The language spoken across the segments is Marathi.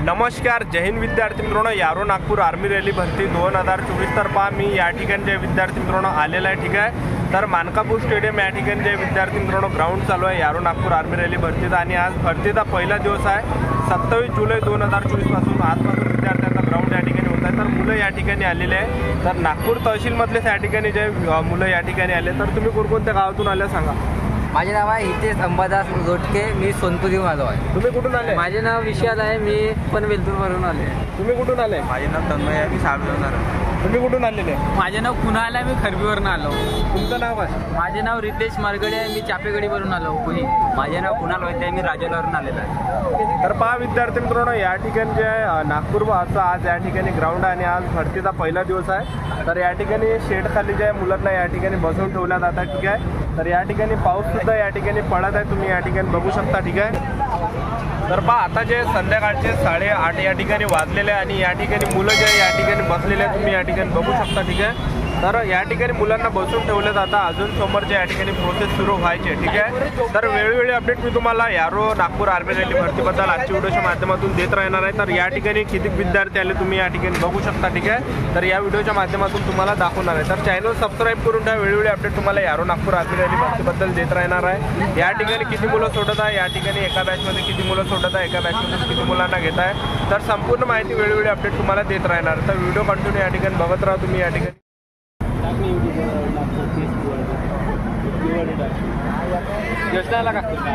नमस्कार, जय हिंद विद्यार्थी मित्रांनो. यारो नागपूर आर्मी रॅली भरती 2024 तर पहा मी या ठिकाणी जे विद्यार्थी मित्रांनो आलेला आहे. ठीक आहे, तर मानकापूर स्टेडियम या ठिकाणी जे विद्यार्थी मित्रांनो ग्राउंड चालू आहे यारो नागपूर आर्मी रॅली भरतीचा. आणि आज भरतीचा पहिला दिवस आहे. 27 जुलै 2024 पासून आजपासून विद्यार्थ्यांचा ग्राउंड या ठिकाणी होत आहे. तर मुलं या ठिकाणी आलेले आहे. तर नागपूर तहसीलमधलेच या ठिकाणी जे मुलं या ठिकाणी आले. तर तुम्ही कोणकोणत्या गावातून आले सांगा. माझे नाव आहे हितेश अंबादास रोटके. मी सोनपुरीहून आलो आहे. तुम्ही कुठून आले? माझे नाव विशाल आहे. मी पण वेलतूरवरून आले. तुम्ही कुठून आले? माझे नाव तन्मय आहे. मी सावलीवरून आलो. तुम्ही कुठून आलेले? माझे नाव कुणाल आहे. मी खरबीवरून आलो. तुमचं नाव काय? माझे नाव रितेश मारगडे आहे. मी चापेगडीवरून आलो पुणे. माझे नाव कुणाल वैद्य आहे. मी राजोलावरून आलेलो आहे. तर पहा विद्यार्थी मित्रांनो, या ठिकाणी जे नागपूरचा आज या ठिकाणी ग्राउंड आहे आणि आज भरतीचा पहिला दिवस आहे. तर या ठिकाणी शेड खाली जे मुलांना या ठिकाणी बसवून ठेवण्यात जात आहे. ठीक आहे, तर या ठिकाणी पाऊस सुद्धा या ठिकाणी पडत आहे. तुम्ही या ठिकाणी बघू शकता. ठीक आहे, तर पहा आता जे संध्याकाळचे 8:30 या ठिकाणी वाजलेले आहे आणि या ठिकाणी मुलं जे या ठिकाणी बसलेले आहेत तुम्ही या ठिकाणी बघू शकता. ठीक आहे, तर या ठिकाणी मुलांना बसून ठेवलं जातं. अजून समोरचे या ठिकाणी प्रोसेस सुरू व्हायचे. ठीक आहे, तर वेळोवेळी अपडेट मी तुम्हाला यारो नागपूर आर्मी रॅली भरतीबद्दल आजच्या व्हिडिओच्या माध्यमातून देत राहणार आहे. तर या ठिकाणी किती विद्यार्थी आले तुम्ही या ठिकाणी बघू शकता. ठीक आहे, तर या व्हिडिओच्या माध्यमातून तुम्हाला दाखवणार आहे. तर चॅनल सबस्क्राईब करून ठेवा. वेळोवेळी अपडेट तुम्हाला यारो नागपूर आर्मी रॅली भरतीबद्दल देत राहणार आहे. या ठिकाणी किती मुलं सोडत आहे, या ठिकाणी एका बॅचमध्ये किती मुलं सोडत आहे, एका बॅचमध्ये किती मुलांना घेत आहे, तर संपूर्ण माहिती वेळोवेळी अपडेट तुम्हाला देत राहणार. तर व्हिडिओ कंटिन्यू या ठिकाणी बघत राहा तुम्ही. या ठिकाणी योजनाला का तुमचा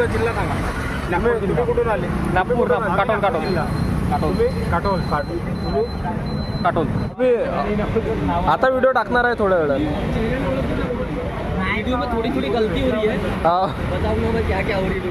जिल्हा सांगा. तुम्ही कुठून आले? नागपूर. काटोल. आता व्हिडिओ टाकणार आहे थोड्या वेळात. वीडियो में थोड़ी गलती हो रही है. बताओ ना क्या क्या हो रही है.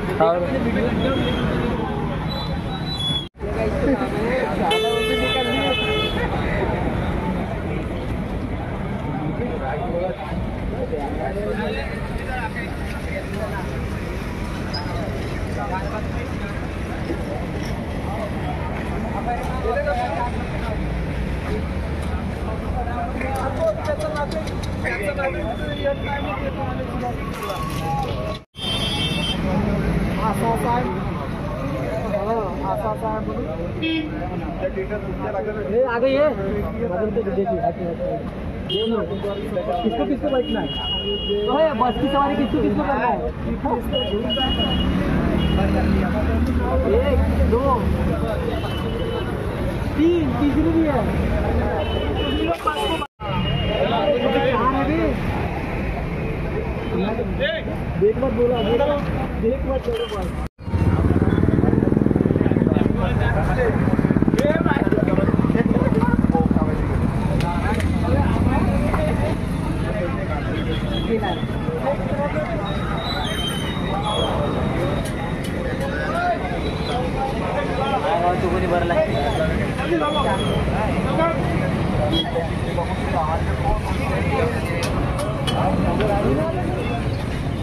आगे ये किसको बैठना है? बस की सवारी किसको करना है? 1 2 3 तीसरी भी है. देख मत बोला देख मत बोलो.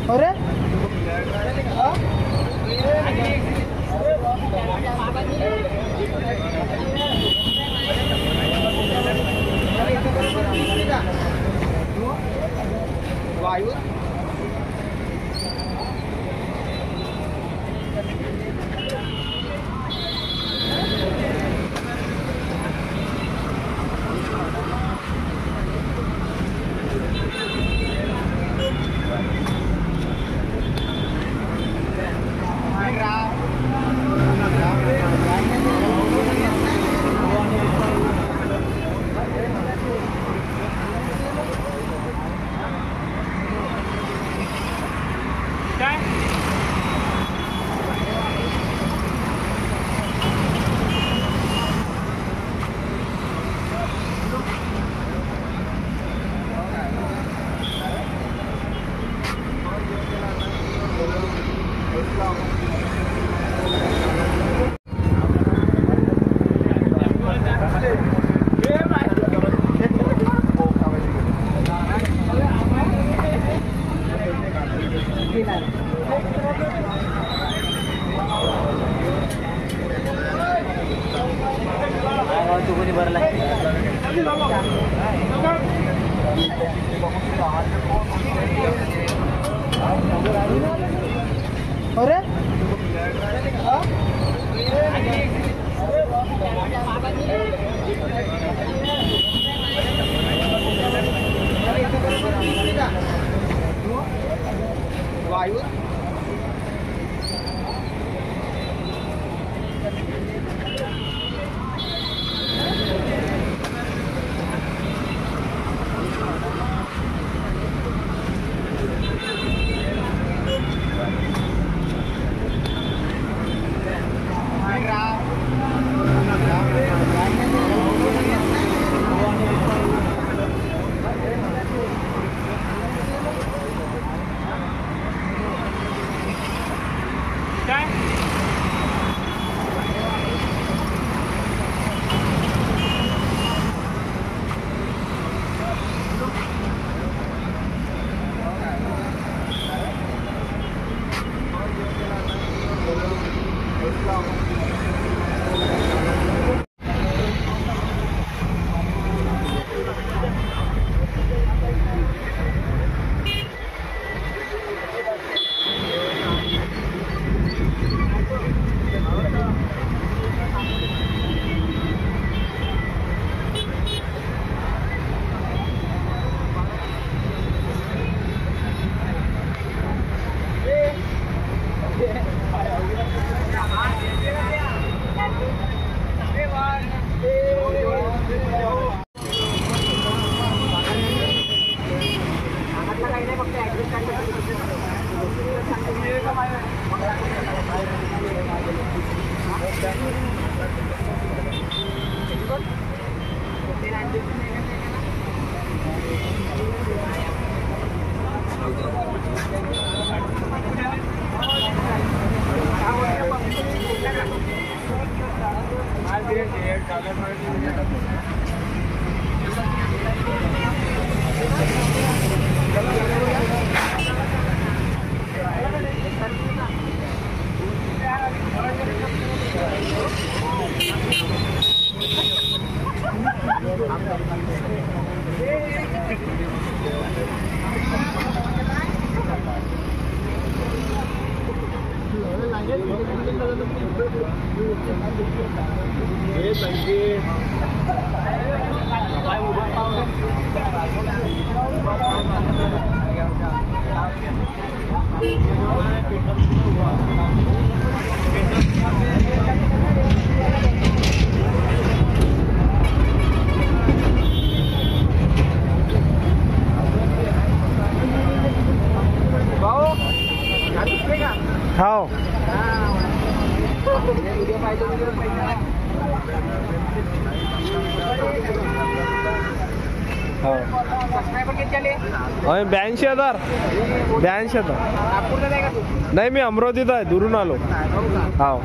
अरे वायू अरे वायू खाओ होय 82,000 नाही मी अमरावतीत आहे दुरून आलो हो